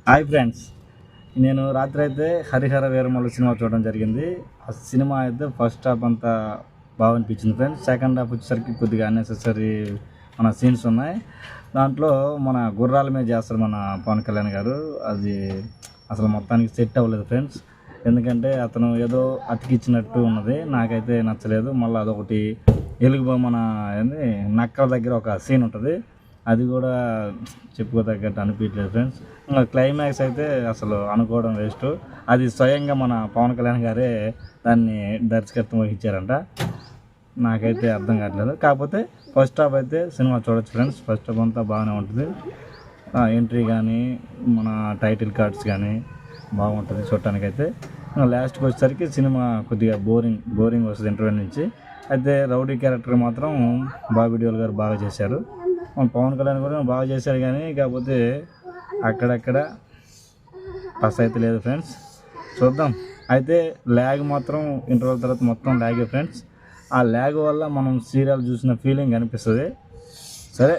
Hi friends, నేను రాత్రి అయితే హరిహర వీరమల్లు సినిమా చూడడం జరిగింది. ఆ సినిమా అయితే ఫస్ట్ హాఫ్ అంతా బాగా అనిపించింది ఫ్రెండ్స్. సెకండ్ హాఫ్ వచ్చేసరికి కొద్దిగా అన్నెసెసరీ మన సీన్స్ ఉన్నాయి. దాంట్లో మన గుర్రాల మీద చేస్తారు మన పవన్ కళ్యాణ్ గారు. అది అసలు మొత్తానికి సెట్ అవ్వలేదు ఫ్రెండ్స్. ఎందుకంటే అతను ఏదో అతికిచ్చినట్టు ఉన్నది, నాకైతే నచ్చలేదు. మళ్ళీ అదొకటి ఎలుగు మన ఏంది నక్కల దగ్గర ఒక సీన్ ఉంటుంది, అది కూడా చెప్పుకోదగ్గట్టు అనిపించలేదు ఫ్రెండ్స్. ఇంకా క్లైమాక్స్ అయితే అసలు అనుకోవడం వేస్ట్. అది స్వయంగా మన పవన్ కళ్యాణ్ గారే దాన్ని దర్శకత్వం వహించారంట. నాకైతే అర్థం కావట్లేదు. కాకపోతే ఫస్ట్ హాఫ్ అయితే సినిమా చూడొచ్చు ఫ్రెండ్స్. ఫస్ట్ హాఫ్ అంతా బాగానే ఉంటుంది. ఎంట్రీ కానీ మన టైటిల్ కార్డ్స్ కానీ బాగుంటుంది చూడటానికైతే. లాస్ట్కి వచ్చేసరికి సినిమా కొద్దిగా బోరింగ్ వస్తుంది ఇంటర్వ్యూ నుంచి. అయితే రౌడీ క్యారెక్టర్ మాత్రం బాబీ డియోల్ గారు బాగా చేశారు. మన పవన్ కళ్యాణ్ కూడా బాగా చేశారు, కానీ కాకపోతే అక్కడక్కడ పస్ అయితే లేదు ఫ్రెండ్స్. చూద్దాం. అయితే ల్యాగ్ మాత్రం ఇంటర్వల్ తర్వాత మొత్తం ల్యాగే ఫ్రెండ్స్. ఆ ల్యాగ్ వల్ల మనం సీరియల్ చూసిన ఫీలింగ్ అనిపిస్తుంది. సరే,